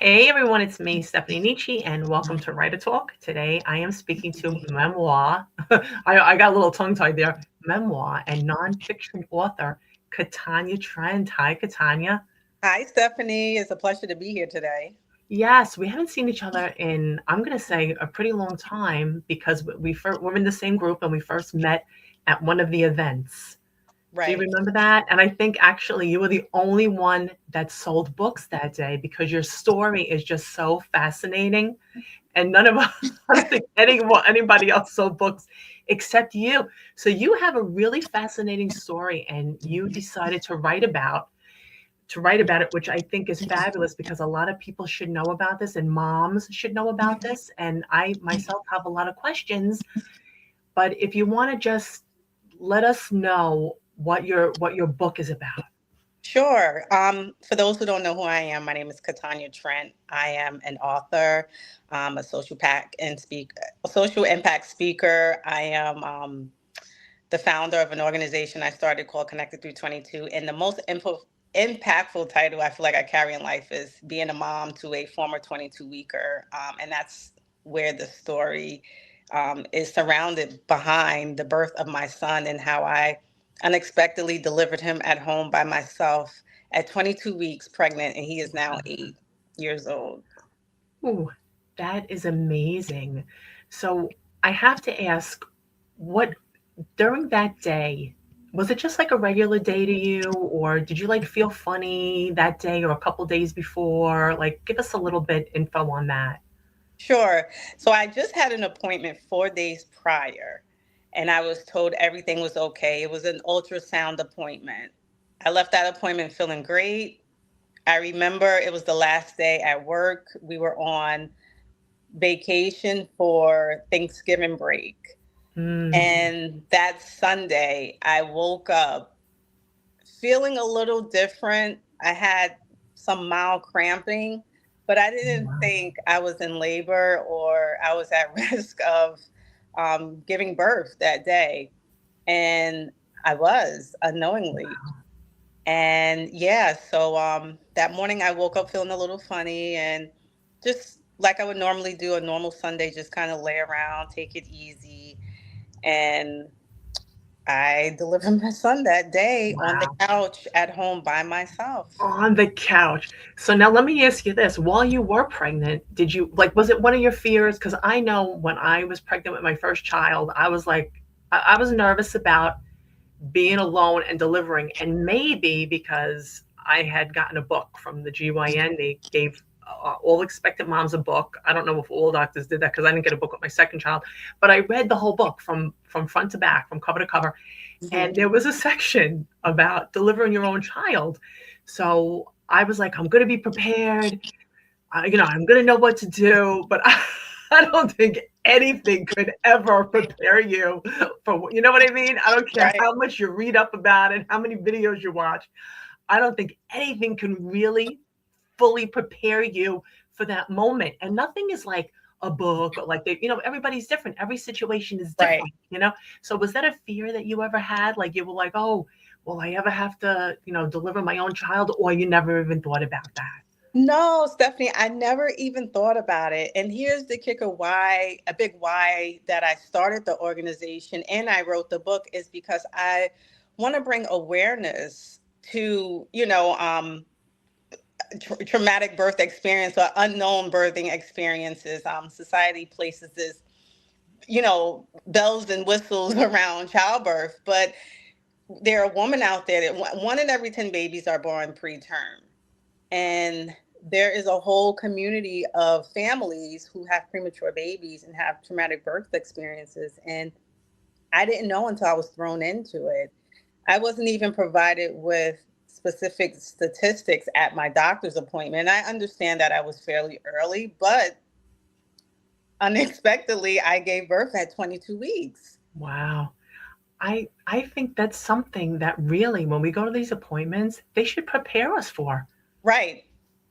Hey everyone, it's me, Stephanie Nietzsche, and welcome to Writer Talk. Today I am speaking to memoir. I got a little tongue tied there. Memoir and nonfiction author Katonya Trent. Hi, Katonya. Hi, Stephanie. It's a pleasure to be here today. Yes, we haven't seen each other in, I'm going to say, a pretty long time because we're in the same group and we first met at one of the events. Do you Right. remember that? And I think actually you were the only one that sold books that day because your story is just so fascinating. And none of us, I don't think anybody else sold books except you. So you have a really fascinating story, and you decided to write about it, which I think is fabulous because a lot of people should know about this, and moms should know about this. And I myself have a lot of questions. But if you want to just let us know what your book is about. Sure. For those who don't know who I am, my name is Katonya Trent. I am an author, a social impact speaker. I am the founder of an organization I started called Connected Through 22. And the most impactful title I feel like I carry in life is being a mom to a former 22 weeker. And that's where the story is surrounded behind the birth of my son and how I unexpectedly delivered him at home by myself at 22 weeks pregnant, and he is now 8 years old. Ooh, that is amazing. So I have to ask, what during that day, was it just like a regular day to you, or did you like feel funny that day or a couple days before? Like, give us a little bit info on that. Sure. So I just had an appointment 4 days prior, and I was told everything was okay. It was an ultrasound appointment. I left that appointment feeling great. I remember it was the last day at work. We were on vacation for Thanksgiving break. Mm, And that Sunday, I woke up feeling a little different. I had some mild cramping, but I didn't wow. think I was in labor or I was at risk of giving birth that day. And I was unknowingly. And yeah, so that morning I woke up feeling a little funny and just like I would normally do a normal Sunday, just kind of lay around, take it easy. And I delivered my son that day on the Wow. couch at home by myself. On the couch. So now let me ask you this. While you were pregnant, did you like, was it one of your fears? Because I know when I was pregnant with my first child, I was like, I was nervous about being alone and delivering. And maybe because I had gotten a book from the GYN, they gave all expectant moms a book. I don't know if all doctors did that because I didn't get a book with my second child, but I read the whole book from front to back, from cover to cover, Mhm. and there was a section about delivering your own child. So I was like, I'm going to be prepared. I'm going to know what to do, but I don't think anything could ever prepare you for, you know what I mean? I don't care Right. how much you read up about it, how many videos you watch. I don't think anything can really fully prepare you for that moment. And nothing is like a book or like everybody's different. Every situation is Right. different. So was that a fear that you ever had? Like you were like, oh, will I ever have to, deliver my own child? Or you never even thought about that? No, Stephanie, I never even thought about it. And here's the kicker why, a big why that I started the organization and I wrote the book is because I want to bring awareness to, traumatic birth experience or unknown birthing experiences. Society places this, bells and whistles around childbirth, but there are women out there that one in every 10 babies are born preterm. And there is a whole community of families who have premature babies and have traumatic birth experiences. And I didn't know until I was thrown into it. I wasn't even provided with specific statistics at my doctor's appointment. I understand that I was fairly early, but unexpectedly, I gave birth at 22 weeks. Wow. I think that's something that really, when we go to these appointments, they should prepare us for. Right.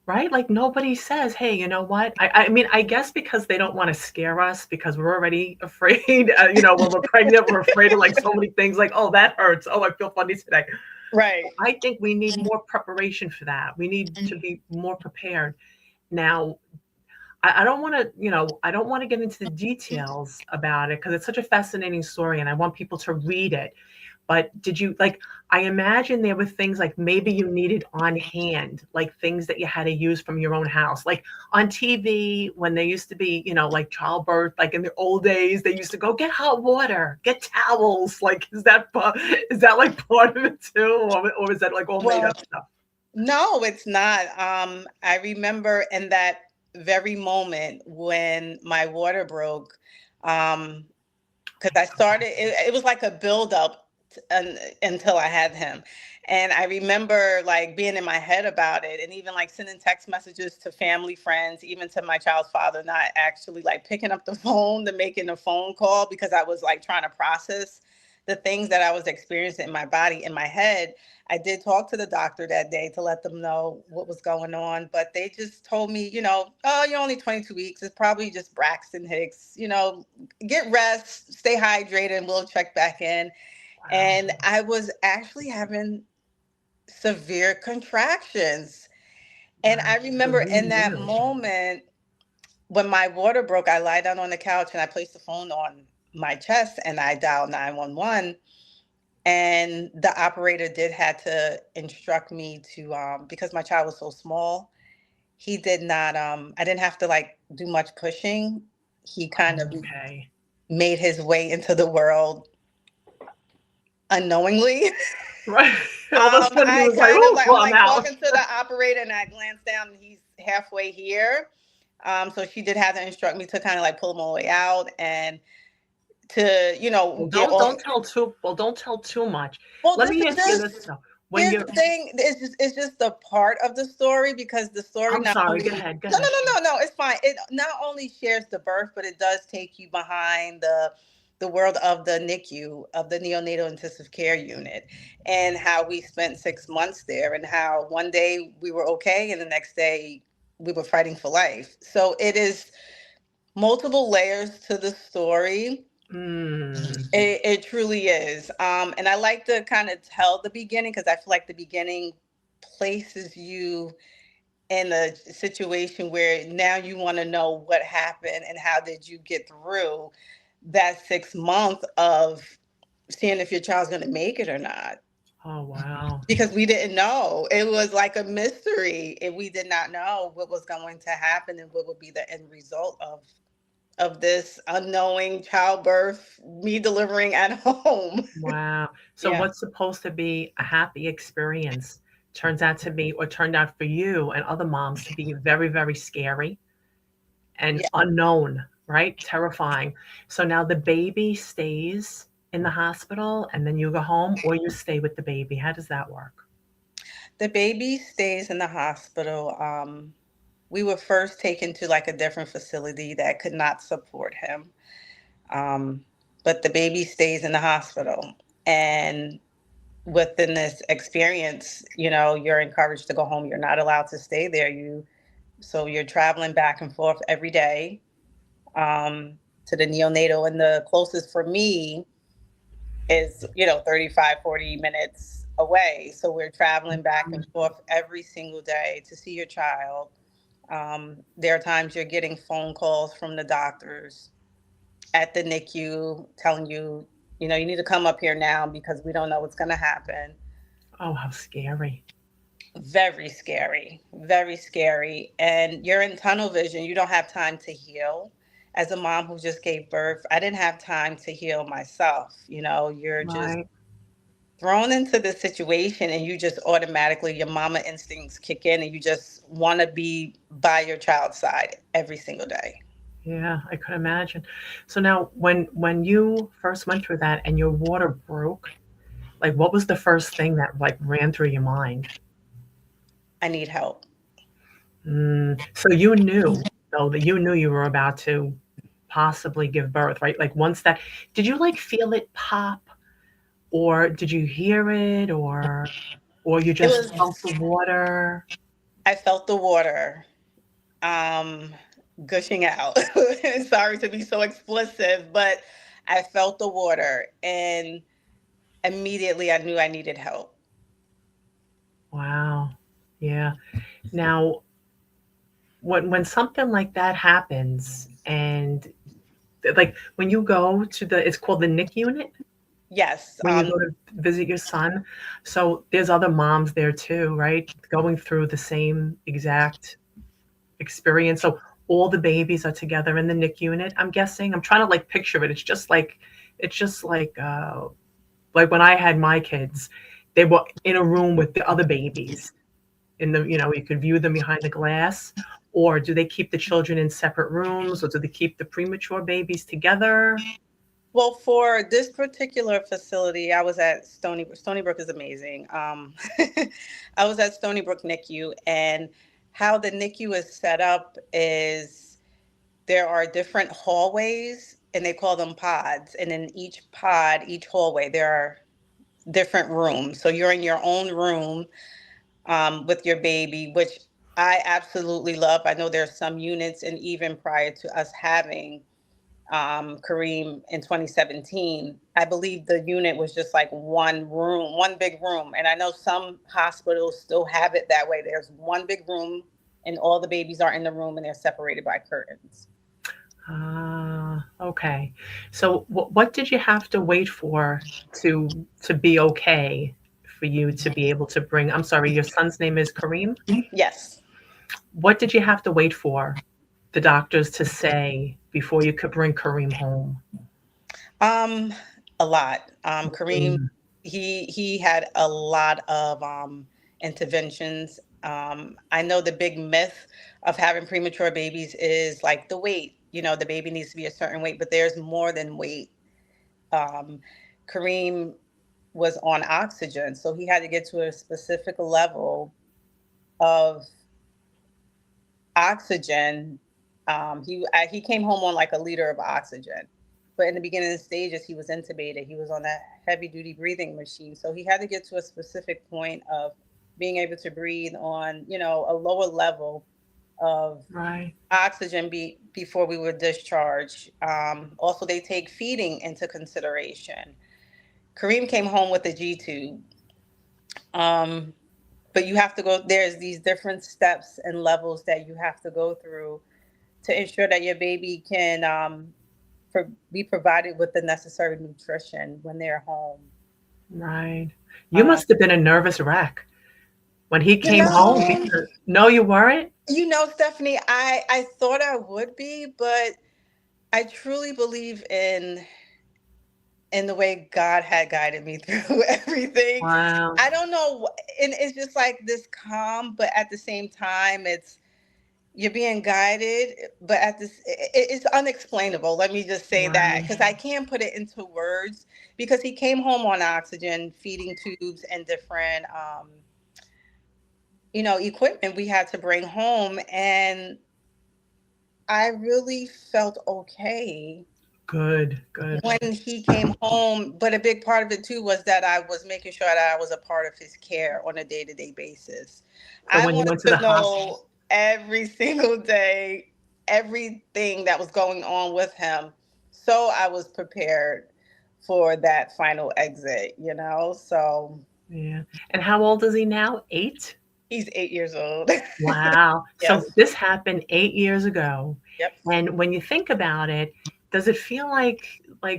Right? Like nobody says, hey, you know what? I mean, I guess because they don't want to scare us because we're already afraid. When we're pregnant, we're afraid of like so many things like, oh, that hurts. Oh, I feel funny today. Right. I think we need more preparation for that. We need to be more prepared. Now, I don't want to, I don't want to get into the details about it because it's such a fascinating story and I want people to read it. But did you like, I imagine there were things like maybe you needed on hand, like things that you had to use from your own house. Like on TV, when there used to be, like childbirth, like in the old days, they used to go get hot water, get towels. Like, is that like part of it too? Or is that like all made Well, up stuff? no, it's not. I remember in that very moment when my water broke, um, because I started, it was like a buildup until I had him. And I remember like being in my head about it and even like sending text messages to family, friends, even to my child's father, not actually like picking up the phone to making a phone call because I was like trying to process the things that I was experiencing in my body, in my head. I did talk to the doctor that day to let them know what was going on, but they just told me, oh, you're only 22 weeks. It's probably just Braxton Hicks, get rest, stay hydrated, and we'll check back in. Wow. And I was actually having severe contractions. And Wow. I So remember you in that knew. moment when my water broke, I lied down on the couch and I placed the phone on my chest and I dialed 911. And the operator did had to instruct me to, because my child was so small, he did not, I didn't have to like do much pushing. He kind of Okay. made his way into the world unknowingly. Right. All of a sudden he I was like, kind of "Oh, like, I'm well, I'm like out." talking to the operator and I glanced down and he's halfway here. So she did have to instruct me to kind of like pull him all the way out and to, Well, get off. don't tell too much. Well, Let this me is ask you just, this though. When here's you're the thing. It's just a part of the story because the story I'm not sorry, only, go ahead, go no, no, ahead. no, no, no, it's fine. It not only shares the birth, but it does take you behind the world of the NICU, of the neonatal intensive care unit, and how we spent 6 months there, and how one day we were okay, and the next day we were fighting for life. So it is multiple layers to the story. Mm, It truly is. And I like to kind of tell the beginning because I feel like the beginning places you in a situation where now you want to know what happened and how did you get through that 6 month of seeing if your child's going to make it or not. oh, wow. Because we didn't know. It was like a mystery. And we did not know what was going to happen and what would be the end result of this unknowing childbirth, me delivering at home. Wow. So Yeah. what's supposed to be a happy experience turns out to be, or turned out for you and other moms to be very, very scary and Yeah. unknown, right? Terrifying. So now the baby stays in the hospital and then you go home or you stay with the baby. How does that work? The baby stays in the hospital. We were first taken to like a different facility that could not support him. Um, but the baby stays in the hospital. And within this experience, you're encouraged to go home. You're not allowed to stay there. So you're traveling back and forth every day, to the neonatal. And the closest for me is 35, 40 minutes away, so we're traveling back and forth every single day to see your child. There are times you're getting phone calls from the doctors at the NICU telling you, you need to come up here now because we don't know what's going to happen. Oh, how scary. Very scary, very scary. And you're in tunnel vision. You don't have time to heal. As a mom who just gave birth, I didn't have time to heal myself. You're just Right. thrown into this situation and you just automatically, your mama instincts kick in and you just want to be by your child's side every single day. Yeah, I could imagine. So now when you first went through that and your water broke, like what was the first thing that like ran through your mind? I need help. So you knew though that you knew you were about to possibly give birth, right? Like once that, did you like feel it pop or did you hear it or you It just felt was, the water? I felt the water um gushing out. Sorry to be so explicit, but I felt the water and immediately I knew I needed help. Wow. Yeah. Now, when something like that happens, and like when you go to the, it's called the NIC unit, Yes. when you go to visit your son. So there's other moms there too, right? Going through the same exact experience. So all the babies are together in the NIC unit. I'm guessing. I'm trying to like picture it. It's just like when I had my kids, they were in a room with the other babies. In the, you could view them behind the glass. Or do they keep the children in separate rooms, or do they keep the premature babies together? Well, for this particular facility, I was at Stony Brook is amazing. I was at Stony Brook NICU, and how the NICU is set up is there are different hallways, and they call them pods. And in each pod, each hallway, there are different rooms. So you're in your own room with your baby, which I absolutely love. I know there's some units, and even prior to us having Kareem in 2017, I believe the unit was just like one room, one big room. And I know some hospitals still have it that way. There's one big room, and all the babies are in the room, and they're separated by curtains. Okay. So what did you have to wait for to be okay for you to be able to bring, I'm sorry, your son's name is Kareem? Yes. What did you have to wait for the doctors to say before you could bring Kareem home? Um, a lot. Kareem, Mm, he had a lot of interventions. I know the big myth of having premature babies is like the weight. You know, the baby needs to be a certain weight, but there's more than weight. Um, Kareem was on oxygen, so he had to get to a specific level of oxygen. He came home on like a liter of oxygen, but in the beginning stages, he was intubated. He was on that heavy duty breathing machine, so he had to get to a specific point of being able to breathe on, a lower level of right. oxygen before we were discharged. Also, they take feeding into consideration. Kareem came home with a G tube. Um, but you have to go, there's these different steps and levels that you have to go through to ensure that your baby can be provided with the necessary nutrition when they're home. Right. You Um, must have been a nervous wreck when he you came home know, because no, you weren't? Stephanie, I thought I would be, but I truly believe in the way God had guided me through everything. Wow. I don't know, and it's just like this calm, but at the same time, you're being guided, but it's unexplainable. Let me just say that Right. because I can't put it into words. Because he came home on oxygen, feeding tubes, and different, equipment we had to bring home, and I really felt okay Good, good. when he came home. But a big part of it too was that I was making sure that I was a part of his care on a day-to-day basis. So I when you wanted went to the to hospital, know every single day everything that was going on with him, so I was prepared for that final exit. So yeah. And how old is he now? 8? he's 8 years old. Wow. So Yes. this happened 8 years ago. Yep. And when you think about it, does it feel like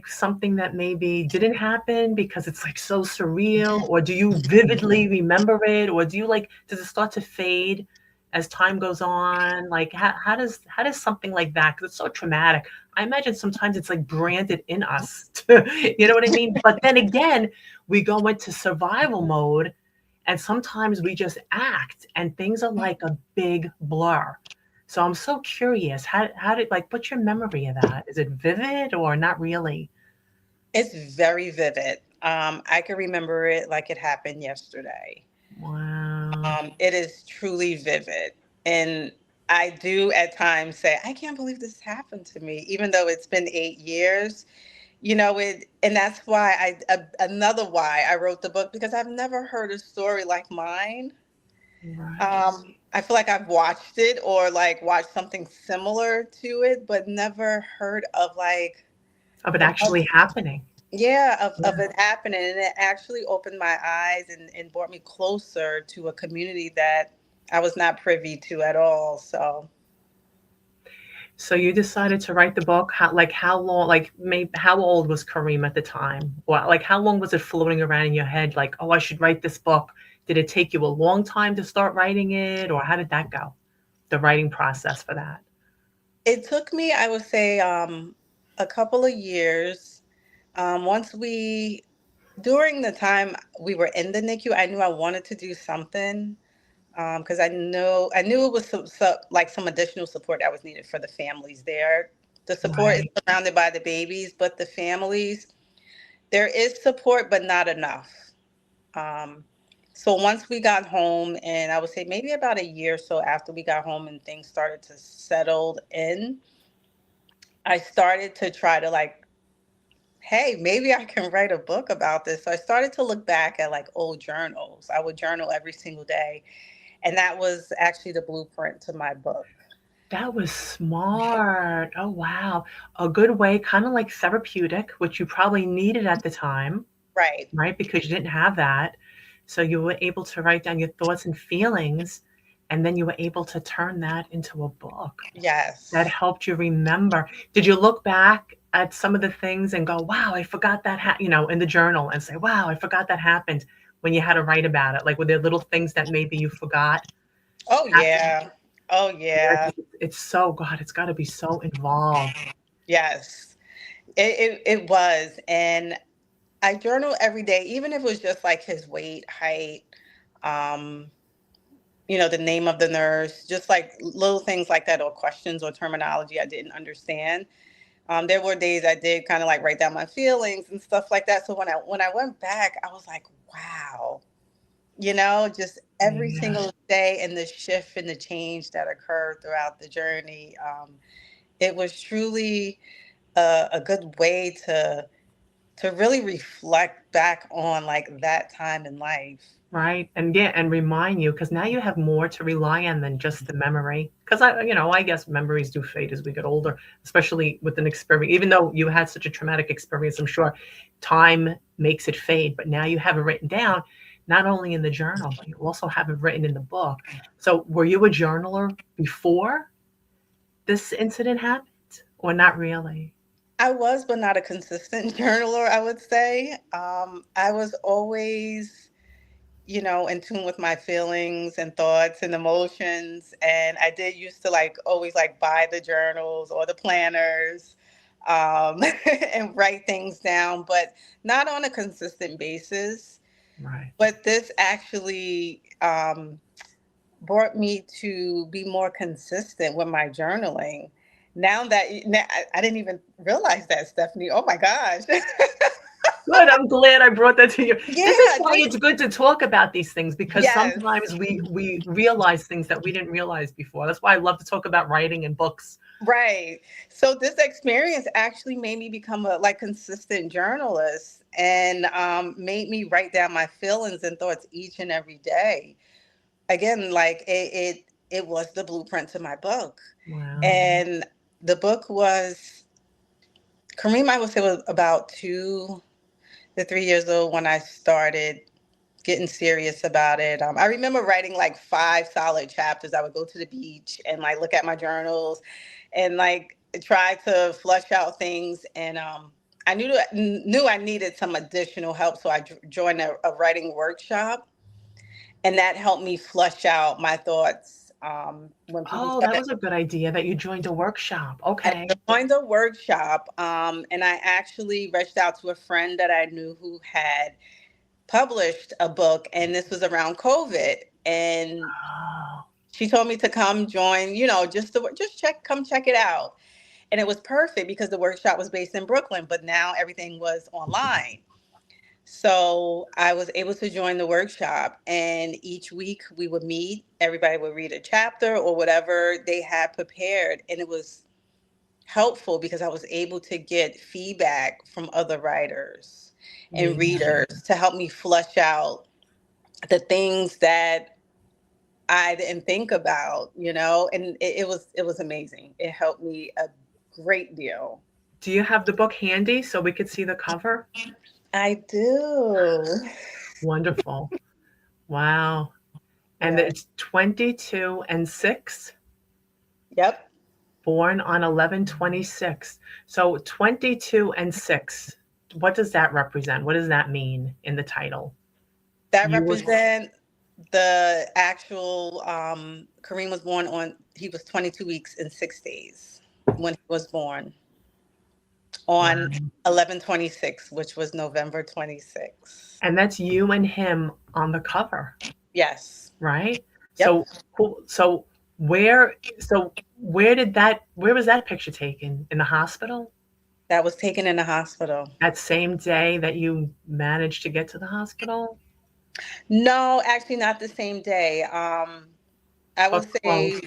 something that maybe didn't happen because it's like so surreal, or do you vividly remember it, or does it start to fade as time goes on? Like how does something like that, because it's so traumatic. I imagine sometimes it's like branded in us. You know what I mean? But then again, we go into survival mode, and sometimes we just act and things are like a big blur. So I'm so curious, how did, like, what's your memory of that? Is it vivid or not really? It's very vivid. I can remember it like it happened yesterday. Wow. It is truly vivid. And I do at times say, I can't believe this happened to me, even though it's been 8 years. And that's why another why I wrote the book, because I've never heard a story like mine. Right. I feel like I've watched it or like watched something similar to it, but never heard of like Of it an actually happening. yeah, of Yeah. it happening. And it actually opened my eyes and brought me closer to a community that I was not privy to at all. So, So you decided to write the book. How long? Like, maybe how old was Kareem at the time? Or like, how long was it floating around in your head? Like, oh, I should write this book. Did it take you a long time to start writing it, or how did that go? The writing process for that. It took me, I would say, a couple of years. Once we, during the time we were in the NICU, I knew I wanted to do something because I knew it was like some additional support that was needed for the families there. The support is Right. surrounded by the babies, but the families, there is support, but not enough. Um, so once we got home, and I would say maybe about a year or so after we got home and things started to settle in, I started to try to like, hey, maybe I can write a book about this. So I started to look back at like old journals. I would journal every single day. And that was actually the blueprint to my book. That was smart. Oh, wow. A good way, kind of like therapeutic, which you probably needed at the time, Right. right? Because you didn't have that. So you were able to write down your thoughts and feelings, and then you were able to turn that into a book that Yes. helped you remember. Did you look back at some of the things and go, wow, I forgot that, in the journal and say, wow, I forgot that happened when you had to write about it? Like, were there little things that maybe you forgot Oh, happened? yeah. Oh, Yeah, yeah. 'cause it's so, God, it's got to be so involved. Yes. It was. And I journal every day, even if it was just like his weight, height, um, the name of the nurse, just like little things like that, or questions or terminology I didn't understand. There were days I did kind of like write down my feelings and stuff like that. So when I went back, I was like, wow, just every Yeah. single day and the shift and the change that occurred throughout the journey. It was truly a good way to really reflect back on like that time in life. Right. And yeah, and remind you, because now you have more to rely on than just the memory. Because I guess memories do fade as we get older, especially with an experience. Even though you had such a traumatic experience, I'm sure time makes it fade. But now you have it written down, not only in the journal, but you also have it written in the book. So were you a journaler before this incident happened, or not really? I was, but not a consistent journaler, I would say. I was always, in tune with my feelings and thoughts and emotions. And I did used to like always like buy the journals or the planners, um, and write things down, but not on a consistent basis. Right. But this actually brought me to be more consistent with my journaling. Now I didn't even realize that, Stephanie. Oh my gosh. Good. I'm glad I brought that to you. This is Yeah, why it's good to talk about these things, because yes. sometimes we realize things that we didn't realize before. That's why I love to talk about writing and books. Right. So this experience actually made me become a like consistent journalist, and made me write down my feelings and thoughts each and every day. Again, like it was the blueprint to my book. Wow. And the book was, Kareem, I would say, was about 2 to 3 years old when I started getting serious about it. I remember writing like 5 solid chapters. I would go to the beach and like look at my journals and like try to flush out things. And I knew I needed some additional help, so I joined a writing workshop, and that helped me flush out my thoughts. When people Oh, that started, was a good idea that you joined a workshop. I Okay. joined a workshop, and I actually reached out to a friend that I knew who had published a book, and this was around COVID. And Oh, she told me to come join, come check it out. And it was perfect because the workshop was based in Brooklyn, but now everything was online. So I was able to join the workshop, and each week we would meet. Everybody would read a chapter or whatever they had prepared, and it was helpful because I was able to get feedback from other writers and yeah. readers to help me flush out the things that I didn't think about, and it was amazing. It helped me a great deal. Do you have the book handy so we could see the cover? I do. Wonderful. Wow. And Yeah. it's 22 and 6. Yep. Born on 11/26. So 22 and 6. What does that represent? What does that mean in the title? That You were represent the actual Kareem was born on, he was 22 weeks and 6 days when he was born on wow. 11/26, which was November 26th. And that's you and him on the cover, Yes. right? Yep. So cool. Where so where was that picture taken? In the hospital? That was taken in the hospital. That same day that you managed to get to the hospital? No, actually not the same day. I Or would close? say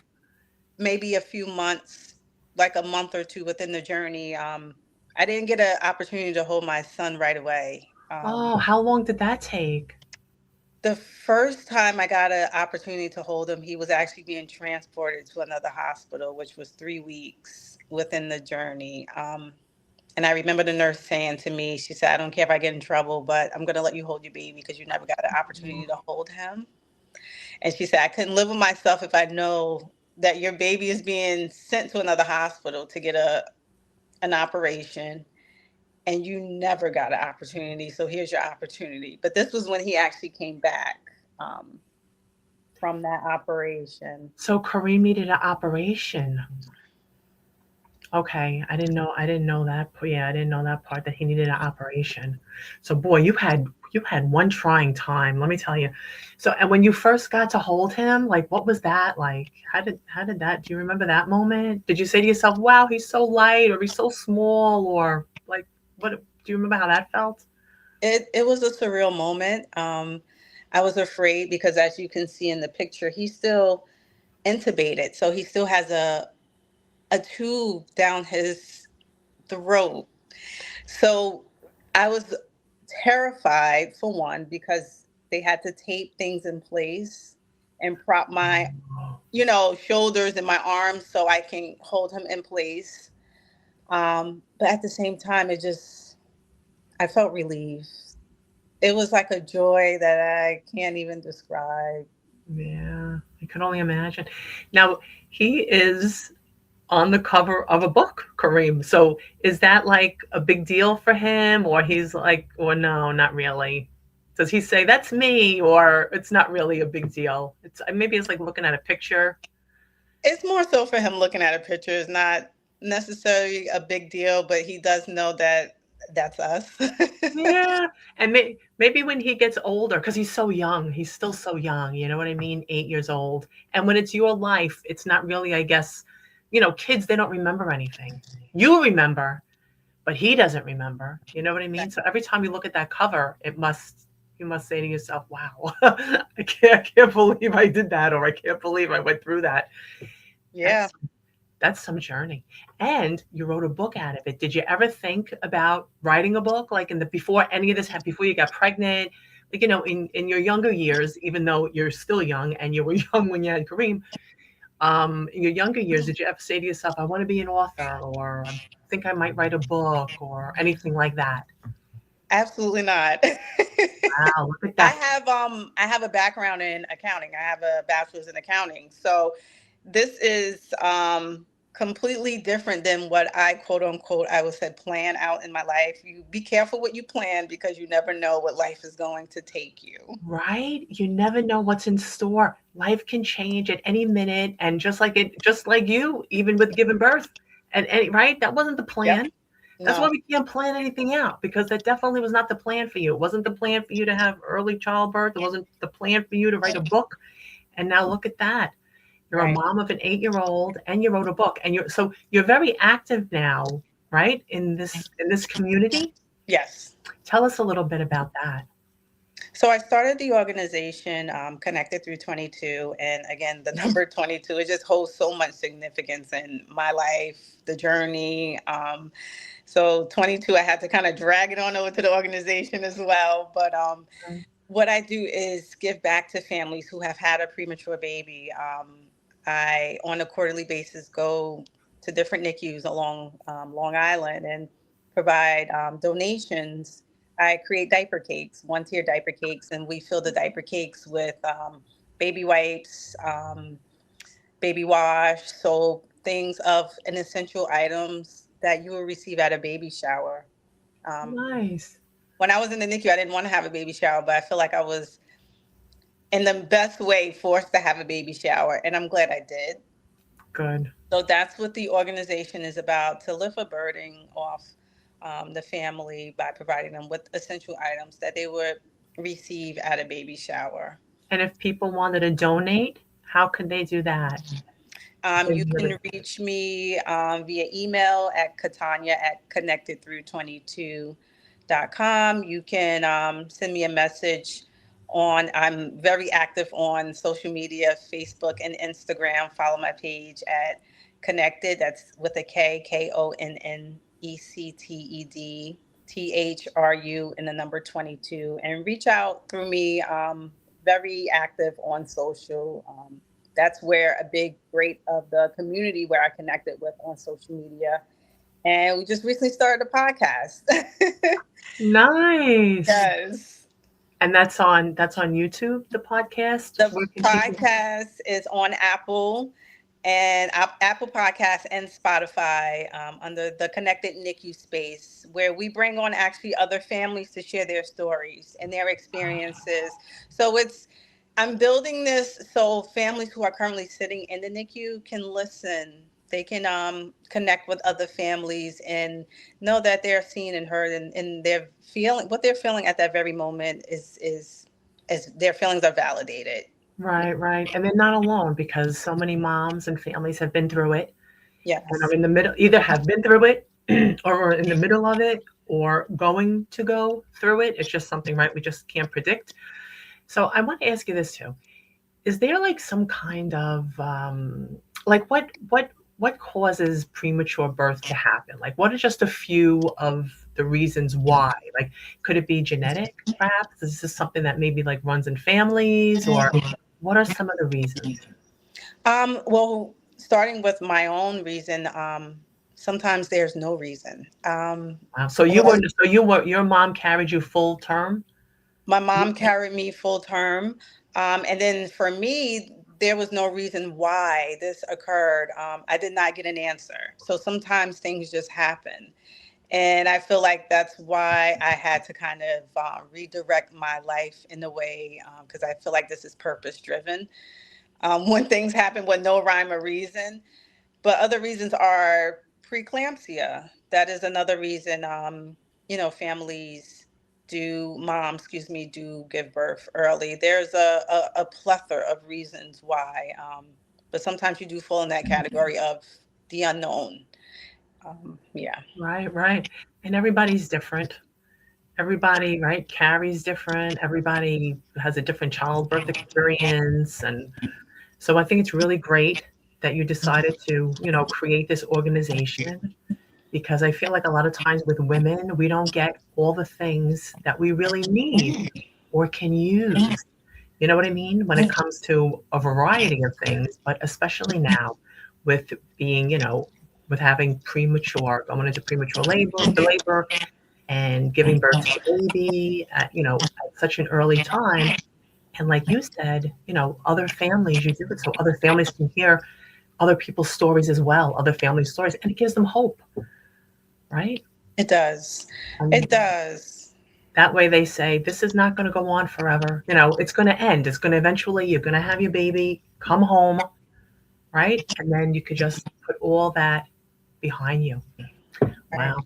maybe a few months, like a month or two within the journey. I didn't get an opportunity to hold my son right away. Oh, how long did that take? The first time I got an opportunity to hold him, he was actually being transported to another hospital, which was 3 weeks within the journey. And I remember the nurse saying to me, she said, I don't care if I get in trouble, but I'm going to let you hold your baby because you never got an opportunity to hold him. And she said, I couldn't live with myself if I know that your baby is being sent to another hospital to get an operation and you never got an opportunity. So here's your opportunity. But this was when he actually came back um, from that operation. So Kareem needed an operation. Okay, I didn't know that. Yeah, I didn't know that part that he needed an operation. So boy, you had one trying time, let me tell you. So and when you first got to hold him, like what was that like? How did that? Do you remember that moment? Did you say to yourself, "Wow, he's so light," or "He's so small," or like what? Do you remember how that felt? It was a surreal moment. I was afraid because, as you can see in the picture, he's still intubated, so he still has a tube down his throat. So I was terrified for one because they had to tape things in place and prop my, shoulders and my arms so I can hold him in place. But at the same time, I felt relieved. It was like a joy that I can't even describe. Yeah, I can only imagine. Now he is on the cover of a book, Kareem. So is that like a big deal for him, or he's like, or no, not really? Does he say that's me, or it's not really a big deal? It's maybe it's like looking at a picture. It's more so for him looking at a picture. It's not necessarily a big deal, but he does know that that's us. Yeah, and maybe when he gets older, because he's so young, he's still so young. You know what I mean? 8 years old, and when it's your life, it's not really. I guess, kids they don't remember anything. You remember, but he doesn't remember. You know what I mean? So every time you look at that cover, you must say to yourself, "Wow, I can't believe I did that," or "I can't believe I went through that." Yeah. That's that's some journey. And you wrote a book out of it. Did you ever think about writing a book, like in the before any of this happened, before you got pregnant? Like, in your younger years, even though you're still young and you were young when you had Kareem, in your younger years, did you ever say to yourself, "I want to be an author," or "I think I might write a book," or anything like that? Absolutely not. Wow, look at that. I have a background in accounting. I have a bachelor's in accounting. So this is completely different than what I, quote unquote, I would say plan out in my life. You be careful what you plan because you never know what life is going to take you. Right? You never know what's in store. Life can change at any minute, and just like you, even with giving birth, and any right, that wasn't the Yep. plan. That's why No. we can't plan anything out, because that definitely was not the plan for you. It wasn't the plan for you to have early childbirth. It wasn't the plan for you to write a book. And now look at that. You're a Right. mom of an 8-year-old, and you wrote a book, and you're very active now, right? In this community. Yes. Tell us a little bit about that. So I started the organization Connected Through 22. And again, the number 22, it just holds so much significance in my life, the journey. So 22, I had to kind of drag it on over to the organization as well. But what I do is give back to families who have had a premature baby. I, on a quarterly basis, go to different NICUs along Long Island and provide donations. I create diaper cakes, 1 tier diaper cakes, and we fill the diaper cakes with baby wipes, baby wash, soap. things of an essential items that you will receive at a baby shower. Um, Nice. when I was in the NICU, I didn't want to have a baby shower, but I feel like I was in the best way forced to have a baby shower, and I'm glad I did. Good. So that's what the organization is about, to lift a burden off the family by providing them with essential items that they would receive at a baby shower. And if people wanted to donate, how could they do that? You can reach me via email at Katonya at connectedthrough22.com. You can send me a message on, I'm very active on social media, Facebook and Instagram. Follow my page at Connected, that's with a K, KONNECTEDTHRU and the number 22. And reach out through me. Very active on social. That's where a big great of the community where I connected with on social media. And we just recently started a podcast. Nice. Yes. And that's on YouTube, the podcast? The Where can people podcast is on Apple and Apple Podcasts and Spotify, under the Connected NICU space, where we bring on actually other families to share their stories and their experiences. So I'm building this so families who are currently sitting in the NICU can listen. They can connect with other families and know that they're seen and heard, and they're feeling what they're feeling at that very moment is their feelings are validated. Right, right. And they're not alone because so many moms and families have been through it and are Yes. in the middle, either have been through it or are in the middle of it or going to go through it. It's just something, right? We just can't predict. So I want to ask you this too. Is there like some kind of like what causes premature birth to happen? Like what are just a few of the reasons why? Like could it be genetic perhaps? Is this something that maybe like runs in families or what are some of the reasons? Well, starting with my own reason, sometimes there's no reason. Wow. So your mom carried you full term? My mom carried me full term. And then for me, there was no reason why this occurred. I did not get an answer. So sometimes things just happen. And I feel like that's why I had to kind of redirect my life in a way, because I feel like this is purpose driven. When things happen with no rhyme or reason. But other reasons are preeclampsia. That is another reason, families excuse me, do give birth early. There's a plethora of reasons why. But sometimes you do fall in that category of the unknown. Yeah. Right, right. And everybody's different. Everybody, right, carries different. Everybody has a different childbirth experience. And so I think it's really great that you decided to, create this organization because I feel like a lot of times with women, we don't get all the things that we really need or can use. You know what I mean? When it comes to a variety of things, but especially now with being, with having going into premature labor and giving birth to the baby at such an early time. And like you said, other families, you do it so other families can hear other people's stories as well, other families' stories, and it gives them hope, right? It does. And It does. that way they say, this is not going to go on forever. It's going to end. It's going to eventually, you're going to have your baby, come home, right? And then you could just put all that behind you. Right. Wow.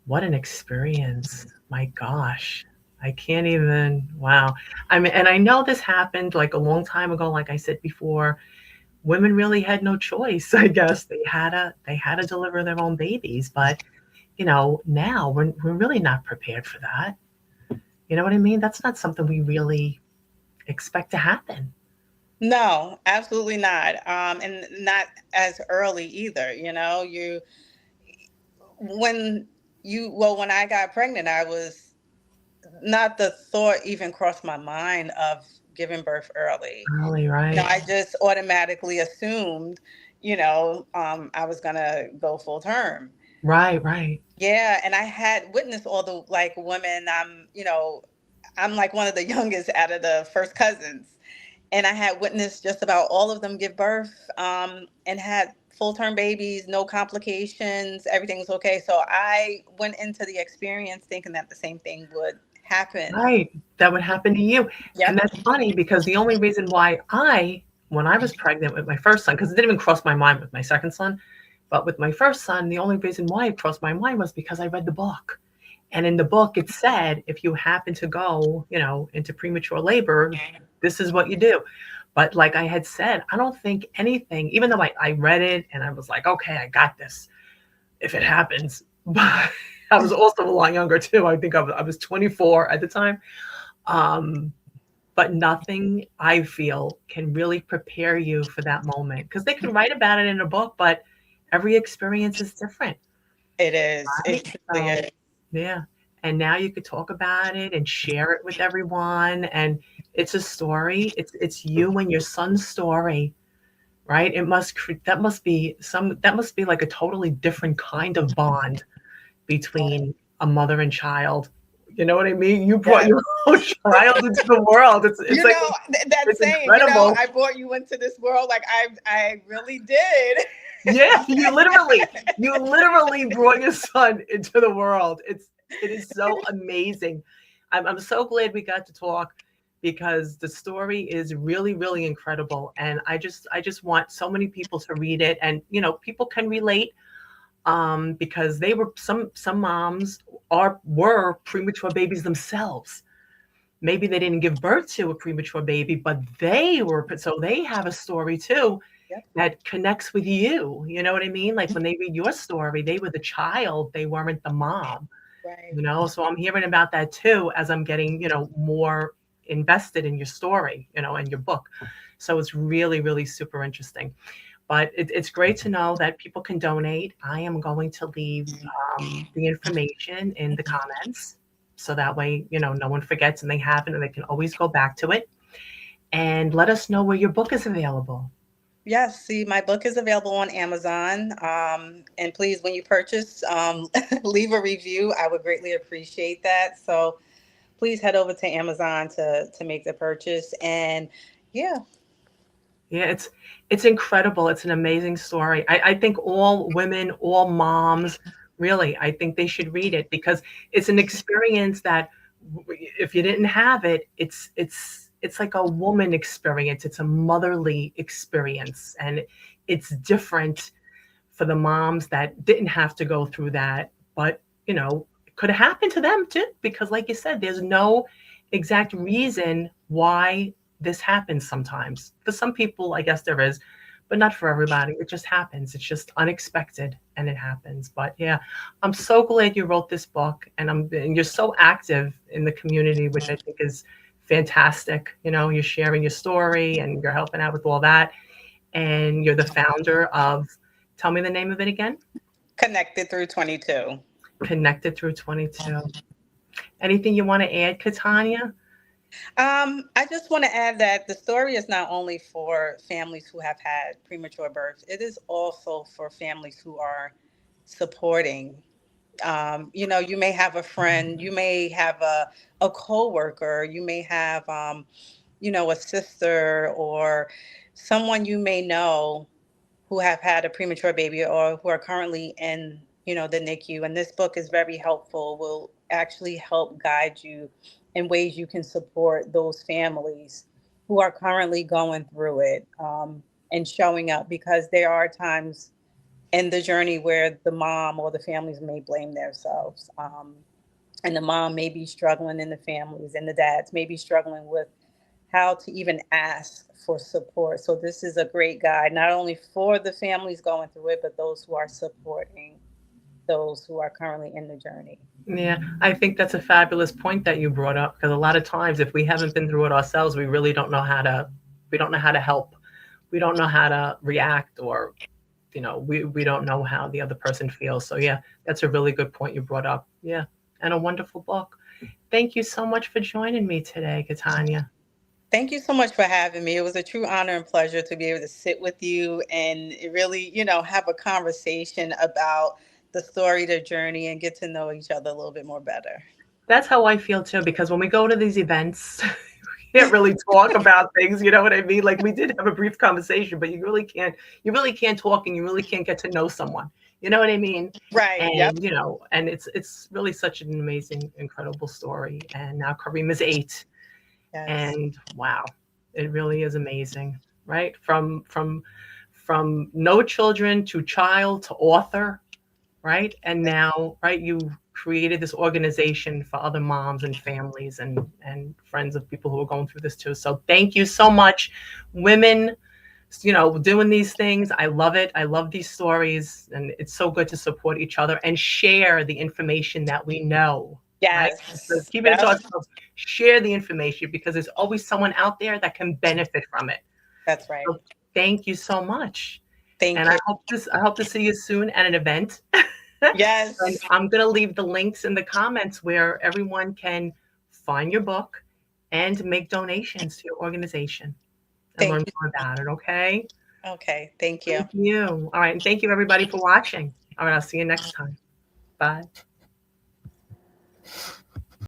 What an experience. My gosh. I can't even, wow. I mean, and I know this happened like a long time ago, like I said before. Women really had no choice, I guess. They had to deliver their own babies, but now we're really not prepared for that. You know what I mean? That's not something we really expect to happen. No, absolutely not. And not as early either. When when I got pregnant, I was not, the thought even crossed my mind of giving birth early. Really, right? I just automatically assumed, I was gonna go full term. Right, right. Yeah, and I had witnessed all the like women. I'm like one of the youngest out of the first cousins, and I had witnessed just about all of them give birth, and had full term babies, no complications, everything was okay. So I went into the experience thinking that the same thing would happen. Right. That would happen to you. And Yep. that's funny because the only reason why when I was pregnant with my first son, because it didn't even cross my mind with my second son, but with my first son, the only reason why it crossed my mind was because I read the book. And in the book, it said if you happen to go, into premature labor, this is what you do. But like I had said, I don't think anything, even though I read it and I was like, okay, I got this if it happens. But I was also a lot younger too. I think I was 24 at the time. Um, but nothing I feel can really prepare you for that moment because they can write about it in a book, but every experience is different, It is. right? It truly So is. yeah. And now you could talk about it and share it with everyone. And it's a story. It's you and your son's story, right? That must be like a totally different kind of bond between a mother and child. You know what I mean? You brought Yeah. your own child into the world. It's You like know, that it's saying, incredible. I brought you into this world. Like I really did. Yeah, you literally brought your son into the world. It is so amazing. I'm so glad we got to talk because the story is really, really incredible. And I just want so many people to read it and people can relate because they were some moms were premature babies themselves. Maybe they didn't give birth to a premature baby, but they were so they have a story too Yep. that connects with you. You know what I mean? Like when they read your story, they were the child, they weren't the mom. Right. So I'm hearing about that too as I'm getting more invested in your story, and your book. So it's really, really super interesting. But it's great to know that people can donate. I am going to leave the information in the comments so that way, no one forgets and they have it and they can always go back to it. And let us know where your book is available. Yes, see, my book is available on Amazon. And please, when you purchase, leave a review. I would greatly appreciate that. So please head over to Amazon to make the purchase. And yeah, Yeah, it's incredible. It's an amazing story. I think all women, all moms, really, I think they should read it because it's an experience that if you didn't have it, it's like a woman experience. It's a motherly experience, and it's different for the moms that didn't have to go through that, but it could have happened to them too, because like you said, there's no exact reason why this happens sometimes. For some people, I guess there is, but not for everybody. It just happens. It's just unexpected and it happens. But yeah, I'm so glad you wrote this book and you're so active in the community, which I think is fantastic. You're sharing your story and you're helping out with all that. And you're the founder of, tell me the name of it again. connected through 22. Connected Through 22. Anything you want to add, Katanya? I just want to add that the story is not only for families who have had premature births, it is also for families who are supporting. You may have a friend, you may have a coworker, you may have, a sister or someone you may know who have had a premature baby or who are currently in, the NICU. And this book is very helpful, will actually help guide you in ways you can support those families who are currently going through it, and showing up, because there are times in the journey where the mom or the families may blame themselves. And the mom may be struggling in the families, and the dads may be struggling with how to even ask for support. So this is a great guide, not only for the families going through it, but those who are supporting those who are currently in the journey. Yeah, I think that's a fabulous point that you brought up because a lot of times if we haven't been through it ourselves, we really don't know how to help. We don't know how to react or we don't know how the other person feels. So yeah, that's a really good point you brought up. Yeah. And a wonderful book. Thank you so much for joining me today, Katanya. Thank you so much for having me. It was a true honor and pleasure to be able to sit with you and really, have a conversation about the story, the journey, and get to know each other a little bit more better. That's how I feel too, because when we go to these events, can't really talk about things, you know what I mean? Like we did have a brief conversation, but you really can't talk and you really can't get to know someone. You know what I mean? Right. Yep. And and it's really such an amazing, incredible story. And now Kareem is 8. Yes. And wow, it really is amazing, right? From no children to child to author, right? And now, right, you created this organization for other moms and families and friends of people who are going through this too. So thank you so much, women, doing these things. I love it. I love these stories, and it's so good to support each other and share the information that we know, right? So Yes. keep it to Yep. ourselves. Share the information because there's always someone out there that can benefit from it. That's right. So thank you so much. And Thank I you. hope to see you soon at an event. And Yes. I'm going to leave the links in the comments where everyone can find your book and make donations to your organization and Thank learn you. more about it. Okay. Okay. Thank you. Thank you. All right. And thank you, everybody, for watching. All right. I'll see you next time. Bye.